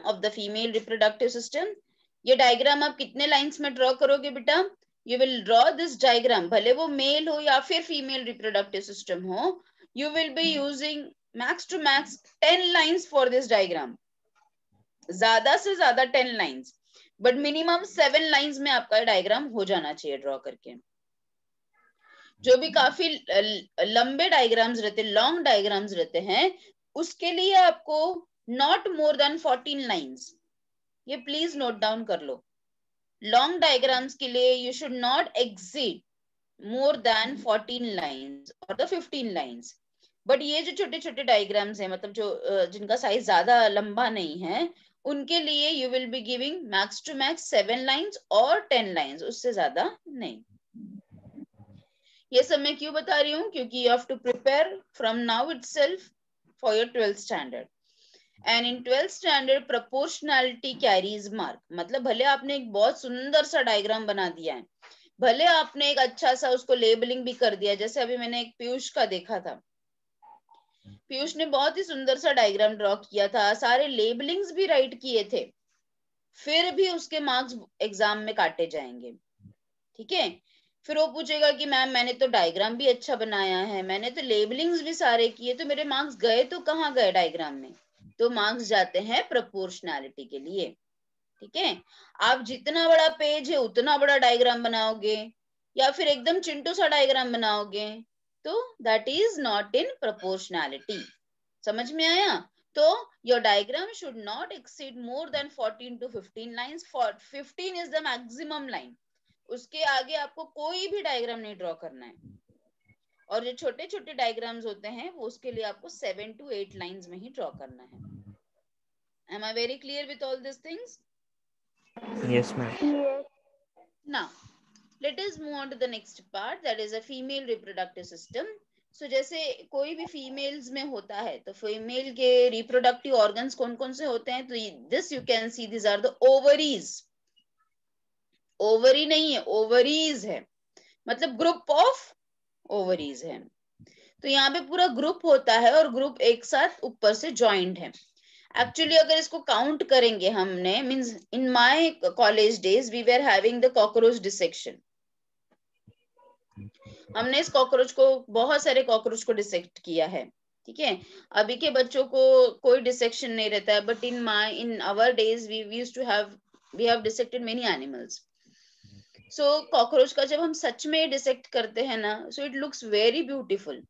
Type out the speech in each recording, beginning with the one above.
of the female reproductive system. ये diagram आप कितने लाइंस में ड्रॉ करोगे बेटा? You will draw this diagram, भले वो मेल हो या फिर फीमेल रिप्रोडक्टिव सिस्टम हो, you will be using max to max 10 lines for this diagram. ज्यादा से ज्यादा 10 lines, बट मिनिमम 7 लाइंस में आपका डायग्राम हो जाना चाहिए ड्रॉ करके. जो भी काफी लंबे डायग्राम्स रहते, लॉन्ग डायग्राम्स रहते हैं, उसके लिए आपको नॉट मोर देन 14 लाइंस, ये प्लीज नोट डाउन कर लो. लॉन्ग डायग्राम्स के लिए you should not exceed more than 14 lines और द 15 लाइंस. बट ये जो छोटे छोटे डायग्राम्स हैं, मतलब जो जिनका साइज ज्यादा लंबा नहीं है, उनके लिए you will be giving max to max 7 lines और 10 लाइंस, उससे ज्यादा नहीं. ये सब मैं क्यों बता रही हूँ? क्योंकि you have to prepare from now itself for your 12th standard. And in 12th standard proportionality carries mark. मतलब भले आपने एक बहुत सुंदर सा डायग्राम बना दिया है, भले आपने एक अच्छा सा उसको लेबलिंग भी कर दिया, जैसे अभी मैंने एक पीयूष का देखा था, पीयूष ने बहुत ही सुंदर सा डायग्राम ड्रॉ किया था, सारे लेबलिंग्स भी राइट किए थे, फिर भी उसके मार्क्स एग्जाम में काटे जाएंगे. ठीक है? फिर वो पूछेगा कि मैम मैंने तो डायग्राम भी अच्छा बनाया है, मैंने तो लेबलिंग्स भी सारे किए, तो मेरे मार्क्स गए तो कहाँ गए डायग्राम में? तो मार्क्स जाते हैं प्रोपोर्शनैलिटी के लिए. ठीक है? आप जितना बड़ा पेज है उतना बड़ा डायग्राम बनाओगे, या फिर एकदम चिंटू सा डायग्राम बनाओगे, तो that is not in proportionality. समझ में आया? तो your diagram should not exceed more than 14 to 15 lines. 15 is the maximum line, उसके आगे आपको कोई भी डायग्राम नहीं ड्रॉ करना है. और जो छोटे छोटे डायग्राम्स होते हैं, वो उसके लिए आपको 7 to 8 लाइंस में ही ड्रॉ करना है. Am I very clear with all these things? Yes, ma'am. Yes. Now, let us move on to the next part, that is a female reproductive system. So जैसे कोई भी फीमेल्स में होता है, तो फीमेल के रिप्रोडक्टिव ऑर्गन्स कौन कौन से होते हैं? तो this you can see, this are the ovaries. Ovary नहीं है, ओवरीज है, मतलब ग्रुप ऑफ ओवरीज है. तो यहाँ पे पूरा ग्रुप होता है और ग्रुप एक साथ ऊपर से ज्वाइंट है. एक्चुअली अगर इसको काउंट करेंगे हमने, means in my college days we were having the cockroach dissection. हमने इस कॉकरोच को, बहुत सारे कॉकरोच को डिसेक्ट किया है. ठीक है? अभी के बच्चों को कोई डिसेक्शन नहीं रहता है, but in our days we have dissected many animals. So cockroach का जब हम सच में डिसेक्ट करते हैं ना, so it looks very beautiful.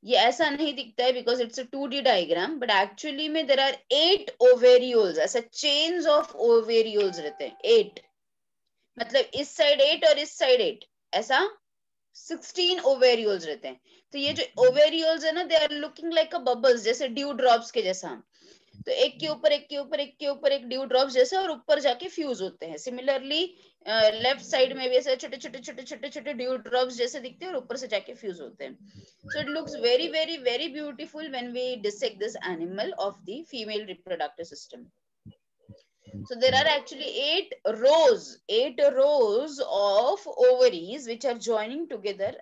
ये ऐसा नहीं दिखता है because it's a 2D diagram, but actually में देयर आर 8 ओवेरियोल्स, ऐसा चेन्स ऑफ ओवेरियोल्स रहते हैं. 8 मतलब इस साइड 8 और इस साइड 8, ऐसा 16 ओवेरियोल्स रहते हैं. तो ये जो ओवेरियोल्स है ना, they are looking like a bubbles, जैसे ड्यू ड्रॉप्स के जैसा. तो एक के ऊपर एक के ऊपर एक के ऊपर एक ड्यू ड्रॉप्स जैसे, और ऊपर जाके फ्यूज होते हैं. सिमिलरली लेफ्ट साइड में भी ऐसे छोटे छोटे छोटे छोटे छोटे ड्यू ड्रॉप्स जैसे दिखते हैं और ऊपर से जाके फ्यूज होते हैं. So it looks very, very, very beautiful when we dissect this animal of the female reproductive system. So there are actually 8 rows of ovaries which are joining together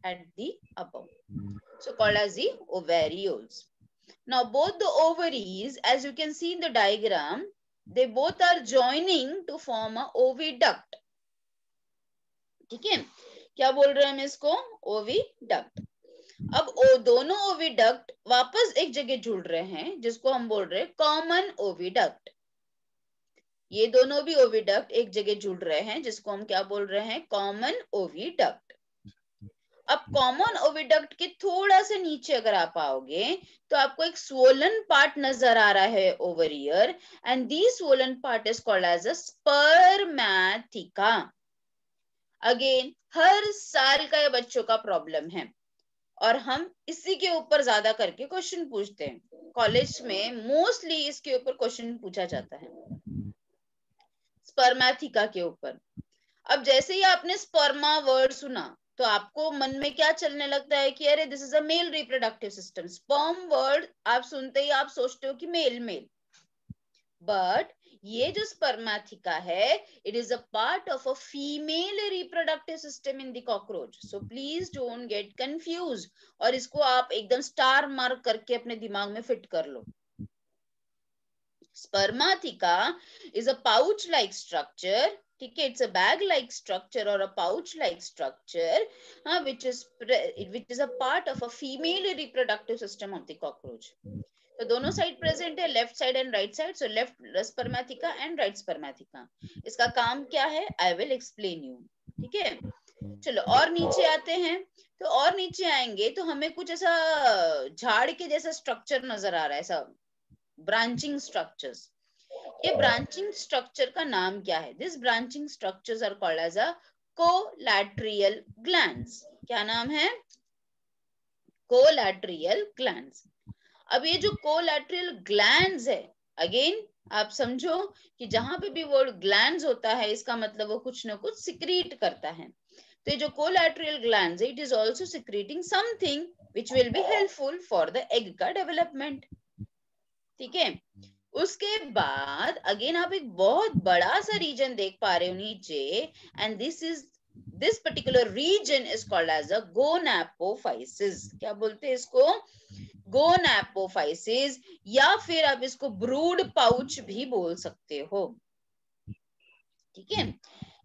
at the above. So called as the ovarioles. Now both the ovaries, as you can see in the diagram, they both are joining to form a oviduct. ठीक है? क्या बोल रहे हैं हम इसको? Oviduct. अब दोनों ओविडक्ट वापस एक जगह जुड़ रहे हैं, जिसको हम बोल रहे हैं कॉमन ओविडक्ट. ये दोनों भी ओविडक्ट एक जगह जुड़ रहे हैं, जिसको हम क्या बोल रहे हैं? Common oviduct. अब कॉमन ओविडक्ट के थोड़ा सा नीचे अगर आप आओगे, तो आपको एक स्वोलन पार्ट नजर आ रहा है over here, and this swollen part is called as a spermatheca. Again हर साल का ये बच्चों का प्रॉब्लम है, और हम इसी के ऊपर ज्यादा करके क्वेश्चन पूछते हैं. कॉलेज में मोस्टली इसके ऊपर क्वेश्चन पूछा जाता है, स्पर्मैथिका के ऊपर. अब जैसे ही आपने स्पर्मा वर्ड सुना, तो आपको मन में क्या चलने लगता है कि अरे this is a male reproductive system. Sperm word आप सुनते ही आप सोचते हो कि मेल मेल, बट ये जो स्पर्मैथिका है, it is a part of a female reproductive system in the cockroach. So please don't get confuse, और इसको आप एकदम स्टार मार्क करके अपने दिमाग में फिट कर लो. Spermatheca is a pouch like structure, ठीक है, it's a bag like structure or a pouch like structure which is a part of a female reproductive system of the cockroach. तो दोनों side present है, left side and right side, so left spermatheca and right spermatheca. इसका काम क्या है, I will explain you. ठीक है, चलो और नीचे आते हैं. तो और नीचे आएंगे तो हमें कुछ ऐसा झाड़ के जैसा स्ट्रक्चर नजर आ रहा है, ऐसा ब्रांचिंग स्ट्रक्चर्स. ये ब्रांचिंग स्ट्रक्चर का नाम क्या है? This branching structures are called as a collateral glands. क्या नाम है? Collateral glands. अब ये जो कोलैटरल ग्लैंड्स है, अगेन आप समझो कि जहां पे भी वर्ड ग्लैंड्स होता है इसका मतलब वो कुछ ना कुछ सिक्रीट करता है. तो ये जो कोलैटरल ग्लैंड्स है, it is also secreting something which will be helpful for the egg का डेवलपमेंट. ठीक है, उसके बाद अगेन आप एक बहुत बड़ा सा रीजन देख पा रहे हो नीचे, and this particular region is called as a gonapophysis. क्या बोलते हैं इसको? गोनैपोफाइसिस, या फिर आप इसको ब्रूड पाउच भी बोल सकते हो. ठीक है,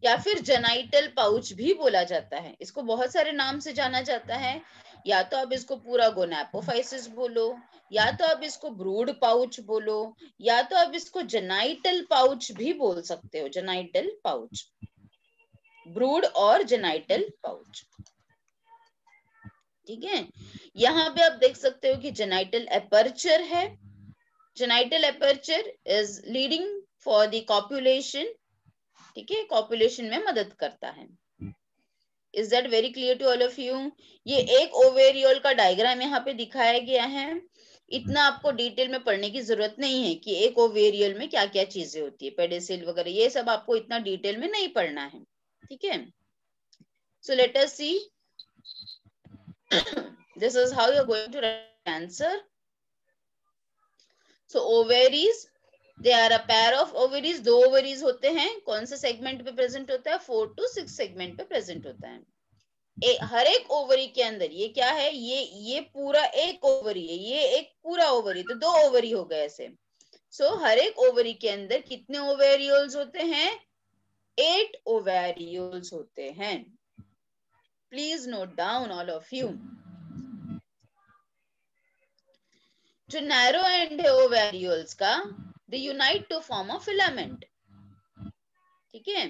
या फिर जेनाइटल पाउच भी बोला जाता है. इसको बहुत सारे नाम से जाना जाता है. या तो आप इसको पूरा गोनैपोफाइसिस बोलो, या तो आप इसको ब्रूड पाउच बोलो, या तो आप इसको जेनाइटल पाउच भी बोल सकते हो. जेनाइटल पाउच, ब्रूड और जेनाइटल पाउच. ठीक है, यहाँ पे आप देख सकते हो कि जेनाइटल एपर्चर है. Genital aperture is leading for the copulation. ठीक है, कॉपुलेशन में मदद करता है. Is that very clear to all of you? ये एक ओवेरियोल का डायग्राम यहाँ पे दिखाया गया है. इतना आपको डिटेल में पढ़ने की जरूरत नहीं है कि एक ओवेरियल में क्या क्या चीजें होती है, पेडिसिल वगैरह, ये सब आपको इतना डिटेल में नहीं पढ़ना है. ठीक है, so let us see. This is how you are going to answer. So ovaries, they are a pair of ovaries. 2 ovaries होते हैं. कौन से सेगमेंट पे प्रेजेंट होता है? 4 to 6 सेगमेंट पे प्रेजेंट होता है. हर एक ओवरी के अंदर ये क्या है, ये पूरा एक ओवरी है, ये एक पूरा ओवरी, तो 2 ओवरी हो गए ऐसे. सो हर एक ओवरी के अंदर कितने ओवेरियोल्स होते हैं? 8 ओवेरियोल्स होते हैं. Please note down all of you. जो नैरो एंड है ओवेरियोल्स का, they unite to form a filament. ठीक है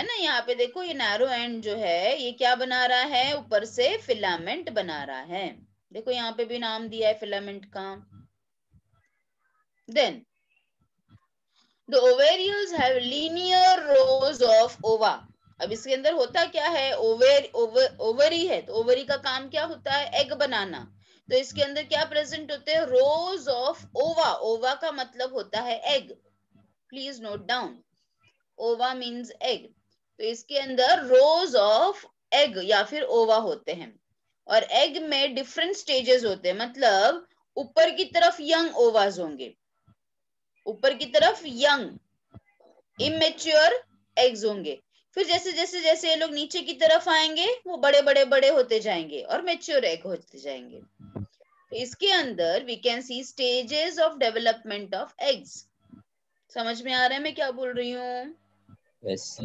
ना? यहाँ पे देखो ये नैरो एंड जो है ये क्या बना रहा है? ऊपर से फिलामेंट बना रहा है. देखो यहाँ पे भी नाम दिया है फिलामेंट का. Then the ovarioles have linear rows of ova. अब इसके अंदर होता क्या है? ओवरी है, तो ओवरी का काम क्या होता है? एग बनाना. तो इसके अंदर क्या प्रेजेंट होते हैं? रोज ऑफ ओवा. ओवा का मतलब होता है एग. प्लीज नोट डाउन, ओवा मीन्स एग. तो इसके अंदर रोज ऑफ एग या फिर ओवा होते हैं. और एग में डिफरेंट स्टेजेस होते हैं, मतलब ऊपर की तरफ यंग ओवाज होंगे, ऊपर की तरफ यंग इमेच्योर एग्स होंगे. फिर जैसे जैसे जैसे ये लोग नीचे की तरफ आएंगे वो बड़े बड़े बड़े होते जाएंगे और मेच्योर एग होते जाएंगे. तो इसके अंदर we can see stages of development of eggs. समझ में आ रहा है मैं क्या बोल रही हूँ? Yes.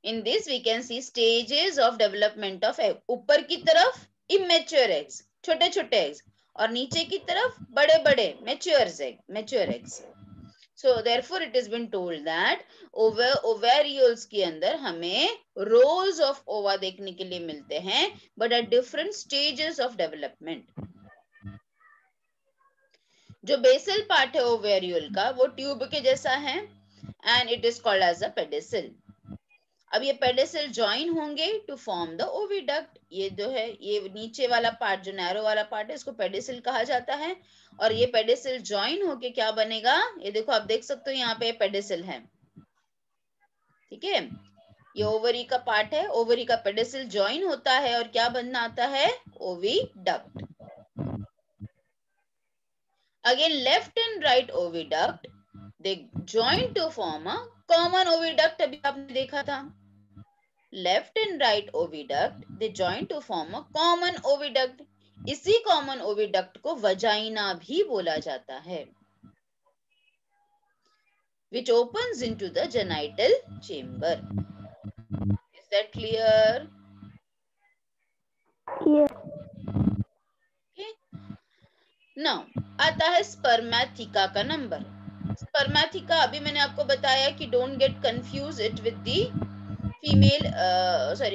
In this we can see stages of development of egg. ऊपर की तरफ immature eggs, छोटे छोटे eggs, और नीचे की तरफ बड़े बड़े mature eggs. So therefore it has been told that ovarioles के अंदर हमें rows of ova देखने के लिए मिलते हैं, but at different stages of development. जो basal part है ovariole का वो ट्यूब के जैसा है and it is called as a pedicel. अब ये पेडिसिल ज्वाइन होंगे टू फॉर्म द ओविडक्ट. ये जो है ये नीचे वाला पार्ट, जो नैरो वाला पार्ट है, इसको पेडिसिल कहा जाता है. और ये पेडिसिल ज्वाइन होके क्या बनेगा? ये देखो, आप देख सकते हो यहाँ पे पेडिसिल है. ठीक है, ये ओवरी का पार्ट है, ओवरी का पेडिसिल ज्वाइन होता है और क्या बनना आता है? Oviduct. Again left and right oviduct, they join to form a common oviduct. अभी आपने देखा था, left and right oviduct they join to form a common oviduct. इसी कॉमन ओविडक्ट को वजाइना भी बोला जाता है. which opens into the genital chamber. Is that clear? Yes. Okay. Now आता है स्पर्मेथिका का नंबर. स्पर्मेथिका अभी मैंने आपको बताया कि don't get confuse it with the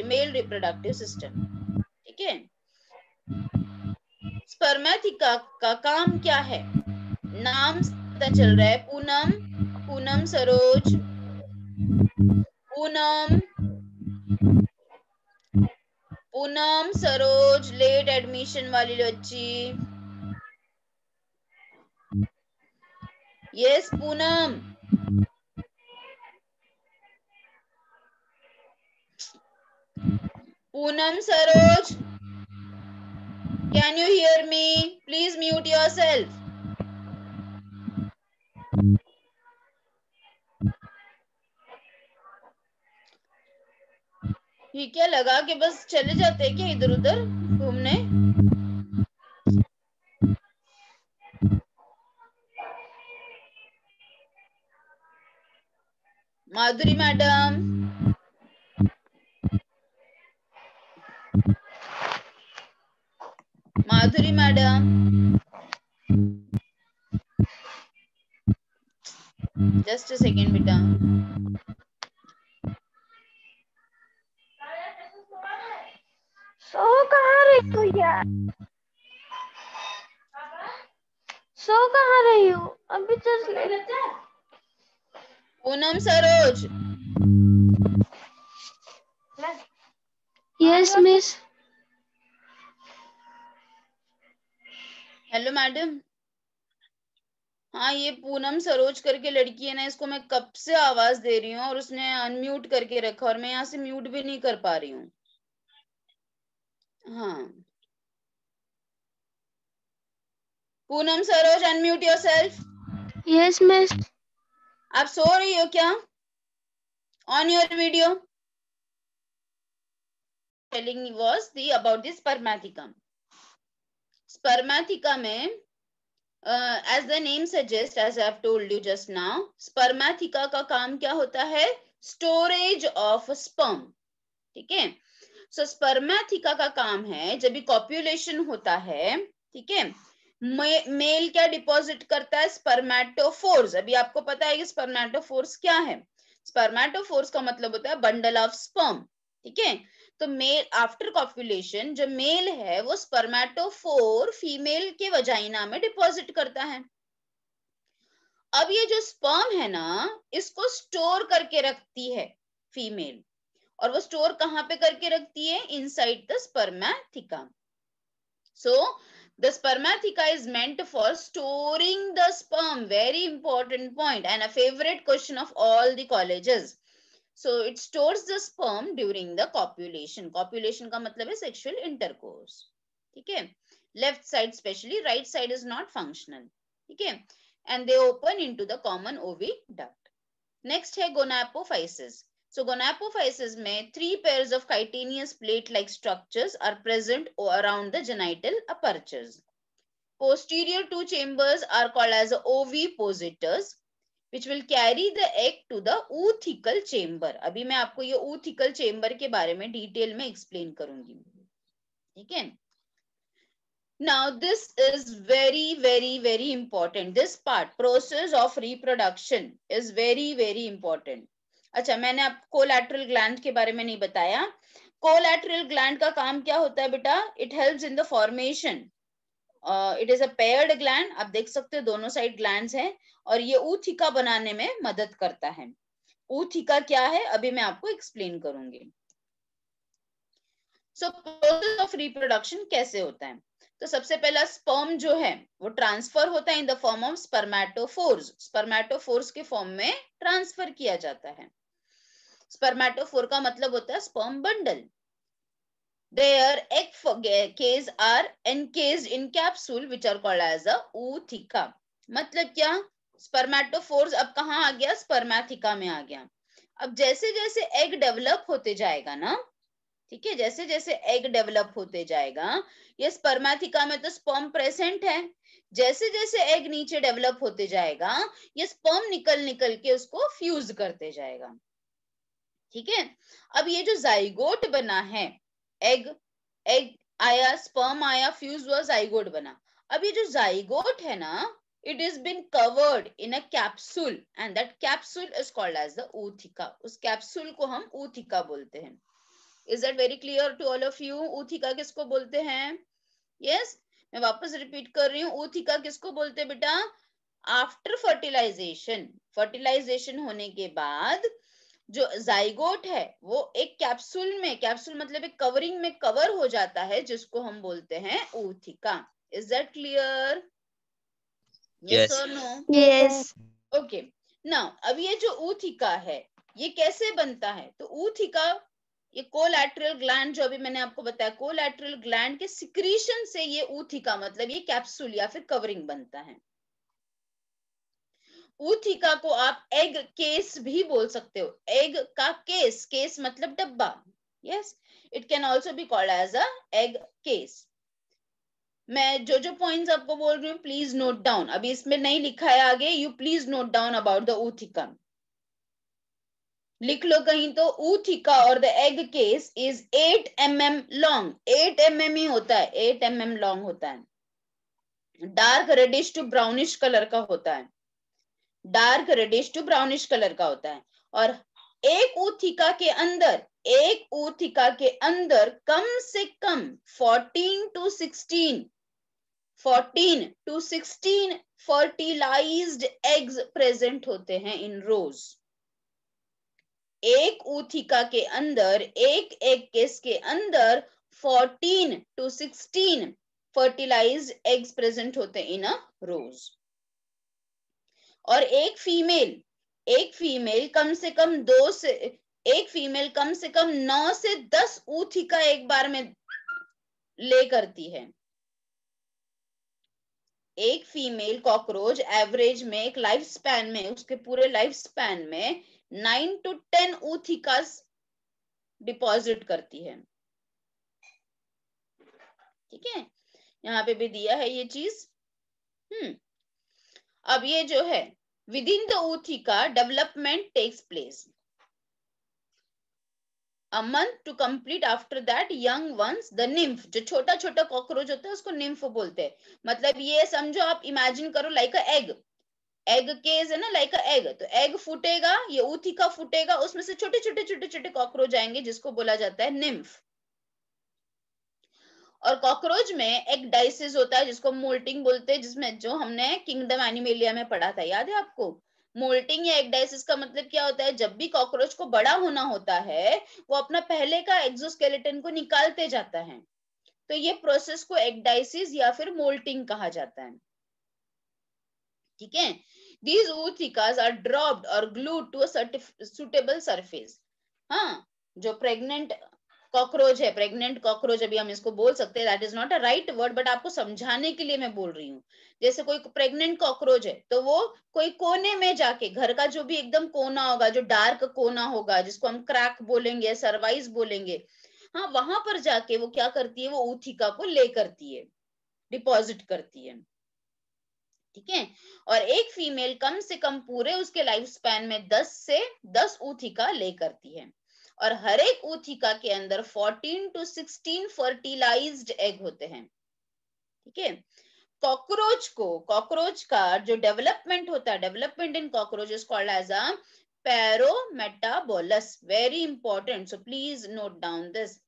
male reproductive system. ठीक है. स्पर्मेथिका का काम क्या है? नाम से पता चल रहा है. पूनम सरोज, पूनम सरोज लेट एडमिशन वाली बच्ची. Yes Poonam. Poonam Saroj, can you hear me? Please mute yourself. ये क्या लगा कि बस चले जाते हैं क्या इधर उधर घूमने? Madhuri madam, Madhuri madam, just a second बेटा. सो कहाँ रही हो यार? सो कहाँ रही हो? अभी जस्ट ले. Poonam Saroj. Yes miss. Hello madam. हाँ, ये पूनम सरोज करके लड़की है ना, इसको मैं कब से आवाज दे रही हूँ और उसने अनम्यूट करके रखा और मैं यहाँ से म्यूट भी नहीं कर पा रही हूँ. हाँ, Poonam Saroj unmute yourself. Yes miss. आप सो रही हो क्या? On your video. Telling was the about the spermatheca. Spermatheca में as the name suggests, as I have told you just now, spermatheca का काम क्या होता है? Storage of sperm. ठीक है. सो स्पर्मेथिका का काम है जब भी कॉप्युलेशन होता है, ठीक है, मेल क्या डिपॉजिट करता है? स्पर्मेटोफोर्स. अभी आपको पता है कि स्पर्मेटोफोर्स क्या है. स्पर्मेटोफोर्स का मतलब होता है बंडल ऑफ स्पर्म. ठीक है. तो मेल आफ्टर कॉप्युलेशन जो मेल है वो स्पर्मेटोफोर फीमेल के वजाइना में डिपॉजिट करता है. अब ये जो स्पर्म है ना, इसको स्टोर करके रखती है फीमेल. और वो स्टोर कहां पे करके रखती है? Inside the spermatheca. So the spermatheca is meant for storing the sperm. Very important point and a favorite question of all the colleges. So it stores the sperm during the copulation. Copulation का मतलब है sexual intercourse. ठीक है. Left side especially, right side is not functional. ठीक है. And they open into the common oviduct. Next है gonapophysis. So gonapophysis में 3 pairs of chitinous plate-like structures are present around the genital apertures. Posterior 2 chambers are called as ovipositors, which will carry the egg to the oothecal chamber. अभी मैं आपको ये oothecal chamber के बारे में detail में explain करूंगी. ठीक है. Now this is very important. This part, process of reproduction, is very important. अच्छा, मैंने आपको कोलैटरल ग्लैंड के बारे में नहीं बताया. कोलैटरल ग्लैंड का काम क्या होता है बेटा? It helps in the formation. It is a paired gland. आप देख सकते हो दोनों साइड ग्लैंड्स हैं और ये ऊथिका बनाने में मदद करता है. ऊथिका क्या है अभी मैं आपको एक्सप्लेन करूंगी. सो प्रोसेस ऑफ रिप्रोडक्शन कैसे होता है? तो सबसे पहला स्पर्म जो है वो ट्रांसफर होता है in the form of spermatophores. Spermatophores के फॉर्म में ट्रांसफर किया जाता है. स्पर्मेटोफोर का मतलब होता है sperm bundle. Their egg case are encased in capsule which are called as a ootheca. मतलब क्या? स्पर्मेटोफोर्स अब कहाँ आ गया? स्पर्मेथिका में आ गया. अब जैसे जैसे एग डेवलप होते जाएगा ना, ठीक है, जैसे जैसे एग डेवलप होते जाएगा, ये स्पर्मेथिका में तो स्पर्म प्रेजेंट है, जैसे जैसे एग नीचे डेवलप होते जाएगा ये स्पर्म निकल निकल के उसको फ्यूज करते जाएगा। ठीक है, अब ये जो जाइगोट बना है, एग एग आया, स्पर्म आया, फ्यूज हुआ, जाइगोट बना। अब ये जो जाइगोट है ना, it is been covered in a capsule and that capsule is called as the ootheca। उस कैप्सूल को हम ootheca बोलते हैं। Is that very clear to all of you? ootheca किसको बोलते हैं? Yes, मैं वापस रिपीट कर रही हूँ, ootheca किसको बोलते हैं बेटा? आफ्टर फर्टिलाइजेशन, फर्टिलाइजेशन होने के बाद जो जाइगोट है वो एक कैप्सूल में, कैप्सूल मतलब एक कवरिंग में कवर हो जाता है, जिसको हम बोलते हैं ootheca। Is that clear? Yes Yes. or no? Yes. Okay, now अब ये जो ootheca है ये कैसे बनता है? तो ootheca ये कोलैटरल ग्लैंड, जो अभी मैंने आपको बताया, कोलैटरल ग्लैंड के सिक्रीशन से ये ootheca मतलब ये कैप्सूल या फिर कवरिंग बनता है। ootheca को आप एग केस भी बोल सकते हो, एग का केस, केस मतलब डब्बा। Yes, it can also be called as a egg case. मैं जो जो पॉइंट्स आपको बोल रही हूँ प्लीज नोट डाउन, अभी इसमें नहीं लिखा है आगे, you please note down about the ootheca। लिख लो कहीं तो, ootheca और the egg case is 8 mm long, 8 mm ही होता है, 8 mm लॉन्ग होता है, dark reddish to brownish colour का होता है, dark reddish to brownish colour का होता है। और एक ootheca के अंदर, एक ootheca के अंदर कम से कम 14 to 16 फर्टिलाइज्ड एग्स प्रेजेंट होते हैं इन रोज। एक ootheca के अंदर, एक एग केस के अंदर 14 to 16 फर्टिलाइज्ड एग्स प्रेजेंट होते हैं इन अ रोज। और एक फीमेल कम से कम 9 से 10 ootheca एक बार में ले करती है। एक फीमेल कॉकरोच एवरेज में एक लाइफ स्पैन में, उसके पूरे लाइफ स्पैन में 9 to 10 oothecas डिपॉजिट करती है। ठीक है, यहाँ पे भी दिया है ये चीज। अब ये जो है, within the ootheca development takes place a month to complete, after that young ones, the nymph, जो छोटा छोटा कॉकरोच होता है उसको nymph बोलते हैं। मतलब ये समझो, आप इमेजिन करो लाइक अ एग, एग केस है ना, लाइक अ एग, तो एग फूटेगा, ये ootheca फूटेगा, उसमें से छोटे छोटे छोटे छोटे कॉकरोच आएंगे जिसको बोला जाता है nymph। और कॉकरोच में एक डाइसिस होता है जिसको मोल्टिंग बोलते हैं, जिसमें जो हमने किंगडम एनिमेलिया में पढ़ा था, याद है आपको? मोल्टिंग या एक्डाइसिस का मतलब क्या होता है? जब भी कॉकरोच को बड़ा होना होता है वो अपना पहले का एक्सोस्केलेटन को निकालते जाता है, तो ये प्रोसेस को एक्डाइसिस या फिर मोल्टिंग कहा जाता है। ठीक है, these oothecas are dropped or glued to a suitable surface। हाँ, जो प्रेग्नेंट कॉकरोच है, प्रेग्नेंट कॉकरोच अभी हम इसको बोल सकते हैं, that is not a right word, but आपको समझाने के लिए मैं बोल रही हूँ। जैसे कोई प्रेग्नेंट कॉकरोच है तो वो कोई कोने में जाके, घर का जो भी एकदम कोना होगा, जो डार्क कोना होगा, जिसको हम क्रैक बोलेंगे, सर्वाइस बोलेंगे, हाँ, वहां पर जाके वो क्या करती है, वो ootheca को ले करती है, डिपॉजिट करती है। ठीक है, और एक फीमेल कम से कम पूरे उसके लाइफ स्पैन में 10 से 10 ootheca ले करती है, और हर एक ootheca के अंदर 14 to 16 फर्टिलाइज्ड एग होते हैं। ठीक है, कॉकरोच का जो डेवलपमेंट होता है, development in cockroach is called as a paurometabolous. Very important, so please note down this.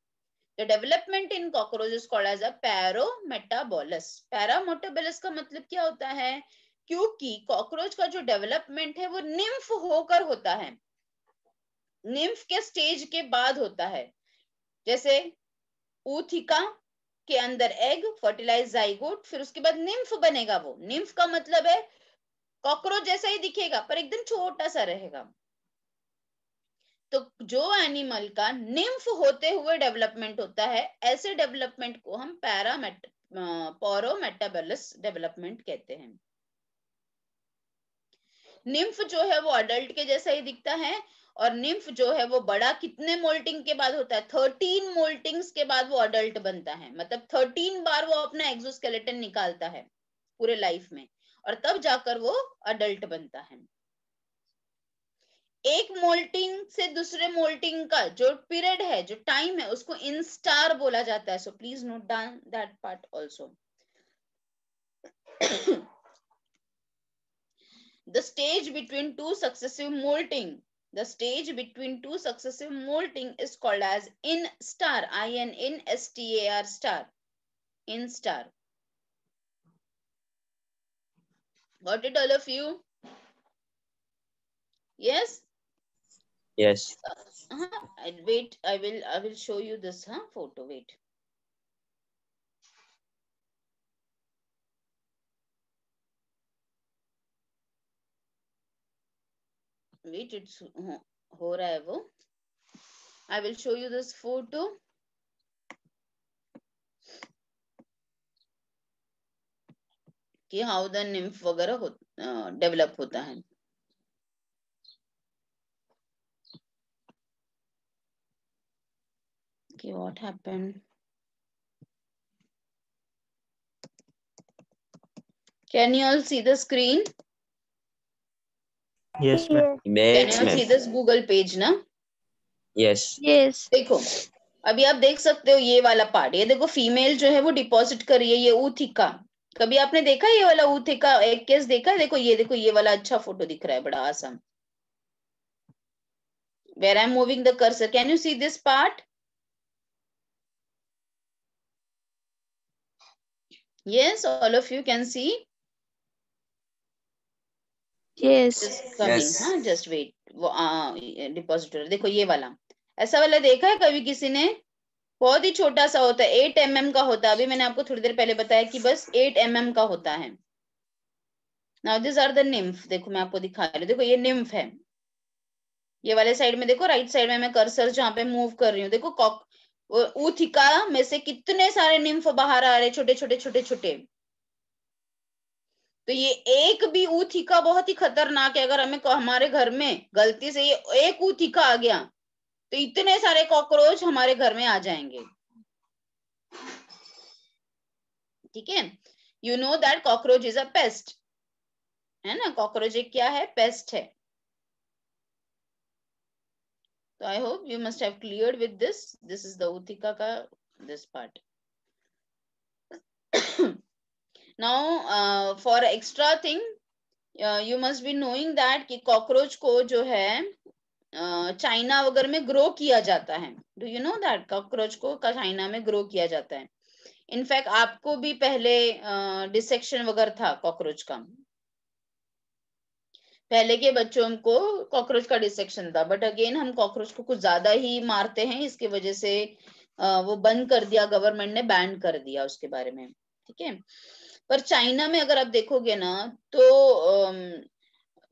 The development in cockroach is called as a paurometabolous. Paurometabolous का मतलब क्या होता है? क्योंकि कॉकरोच का जो डेवलपमेंट है वो निम्फ होकर होता है, निम्फ के स्टेज के बाद होता है। जैसे ootheca के अंदर एग, फर्टिलाइज जाइगोट, फिर उसके बाद निम्फ बनेगा। वो निम्फ का मतलब है कॉकरोच जैसा ही दिखेगा पर एकदम छोटा सा रहेगा। तो जो एनिमल का निम्फ होते हुए डेवलपमेंट होता है, ऐसे डेवलपमेंट को हम पैरोमेटाबोलस डेवलपमेंट कहते हैं। निम्फ जो है वो अडल्ट के जैसा ही दिखता है, और निम्फ जो है वो बड़ा कितने मोल्टिंग के बाद होता है, 13 मोल्टिंग्स के बाद वो अडल्ट बनता है, मतलब 13 बार वो अपना एक्सोस्केलेटन निकालता है पूरे लाइफ में, और तब जाकर वो अडल्ट बनता है। एक मोल्टिंग से दूसरे मोल्टिंग का जो पीरियड है, जो टाइम है, उसको इंस्टार बोला जाता है। सो please note down that part also. The stage between two successive molting, the stage between two successive molting is called as instar, INSTAR star, instar. Got it, all of you? Yes? Yes. I'll wait. I will show you this photo. Wait. Wait, it's हो रहा है वो. I will show you this photo. कि how the nymph वगैरह develop होता है. Okay, what happened? Can you all see the screen? Yes, ma'am. Can Yes, you all ma'am. see this Google page ना? Yes. Yes. देखो, अभी आप देख सकते हो ये वाला पार्ट, ये देखो फीमेल जो है वो डिपॉजिट कर रही है ये ऊथिका. कभी आपने देखा ये वाला ऊथिका एक केस देखा है? देखो ये वाला अच्छा फोटो दिख रहा है, बड़ा Assam. Where I am moving the cursor, can you see this part? Yes, all of you can see. Yes. Just coming, Yes. हाँ, just wait. वो डिपॉजिटर देखो ये वाला, ऐसा वाला देखा है कभी किसी ने? बहुत ही छोटा सा होता है, 8 mm का होता है. अभी मैंने आपको थोड़ी देर पहले बताया कि बस 8 mm का होता है. Now this are the nymph. देखो मैं आपको दिखा रही हूँ, देखो ये निम्फ है. ये वाले साइड में देखो, राइट साइड में मैं कर्सर जहां पे मूव कर रही हूँ, देखो ऊथिका में से कितने सारे निम्फ बाहर आ रहे, छोटे छोटे छोटे छोटे. तो ये एक भी ऊथिका बहुत ही खतरनाक है. अगर हमें हमारे घर में गलती से ये एक ऊथिका आ गया तो इतने सारे कॉकरोच हमारे घर में आ जाएंगे. ठीक है, you know that cockroach is a pest, है ना? कॉकरोच एक क्या है? पेस्ट है. तो I hope you must have cleared with this. This is the ootheca का this part. Now for extra thing you must be knowing that कि cockroach को जो है चाइना वगैरह में ग्रो किया जाता है. Do you know that cockroach को चाइना में ग्रो किया जाता है? इनफैक्ट आपको भी पहले डिसेक्शन वगैरह था कॉकरोच का. पहले के बच्चों को कॉकरोच का डिसेक्शन था, बट अगेन हम कॉकरोच को कुछ ज्यादा ही मारते हैं, इसकी वजह से वो बंद कर दिया, गवर्नमेंट ने बैन कर दिया उसके बारे में. ठीक है, पर चाइना में अगर आप देखोगे ना तो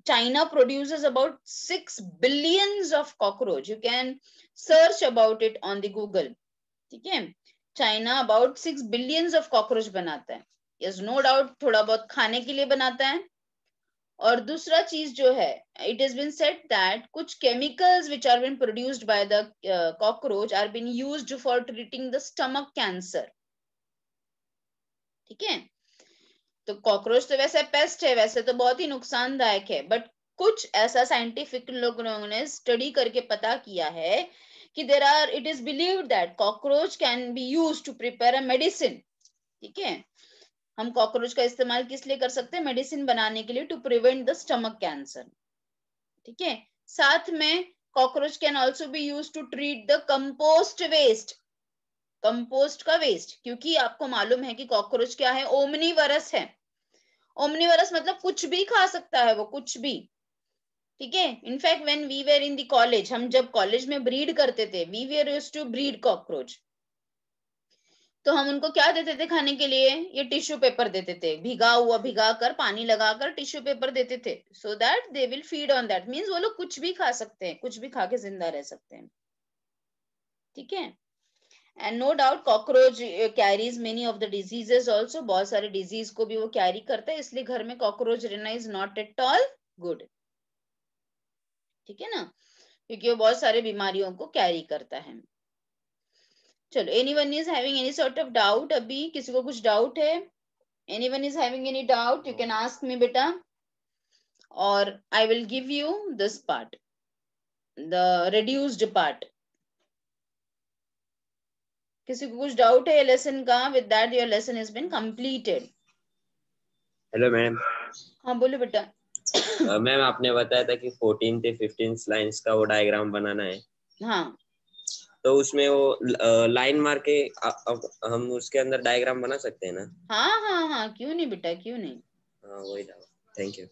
China produces about 6 billions of cockroach. You can search about it on the Google. ठीक है, China about 6 billions of cockroach बनाता है. Yes, no doubt थोड़ा बहुत खाने के लिए बनाता है. और दूसरा चीज जो है, it has been said that कुछ chemicals which are been produced by the cockroach are being used for treating the stomach cancer. ठीक है, तो कॉकरोच तो वैसे पेस्ट है, वैसे तो बहुत ही नुकसानदायक है, बट कुछ ऐसा साइंटिफिक लोगों ने स्टडी करके पता किया है कि it is believed that cockroach can be used to prepare a medicine. ठीक है, हम कॉकरोच का इस्तेमाल किस लिए कर सकते हैं? मेडिसिन बनाने के लिए, to prevent the stomach cancer. ठीक है, साथ में cockroach can also be used to treat the compost waste. Compost का वेस्ट, क्योंकि आपको मालूम है कि कॉकरोच क्या है? ओमनीवरस है. ओमनीवरस मतलब कुछ भी खा सकता है वो, कुछ भी. ठीक है, in fact when we were in the college, हम जब कॉलेज में ब्रीड करते थे, we were used to breed cockroach, तो हम उनको क्या देते थे खाने के लिए? ये टिश्यू पेपर देते थे, भिगा कर पानी लगाकर टिश्यू पेपर देते थे, so that they will feed on that. Means वो लोग कुछ भी खा सकते हैं, कुछ भी खा के जिंदा रह सकते हैं. ठीक है, and no doubt cockroach carries many of the diseases also. बहुत सारे डिजीज को भी वो कैरी करता है, इसलिए घर में कॉकरोच रहना is not at all good. ठीक है ना, क्योंकि वो बहुत सारे बीमारियों को कैरी करता है। चलो, anyone is having any sort of doubt? अभी किसी को कुछ डाउट है? Anyone is having any doubt, you can ask me बेटा, और I will give you this part, the reduced part. किसी को कुछ डाउट है ये लेसन का? With that your lesson has been completed. Hello ma'am. हाँ बोलो बेटा। मैम आपने बताया था कि 14 से 15 लाइंस का वो डायग्राम बनाना है, हाँ तो उसमें वो लाइन मार के हम उसके अंदर डायग्राम बना सकते हैं ना? हाँ हाँ हाँ, क्यों नहीं बेटा, क्यों नहीं। हाँ वही था। Thank you.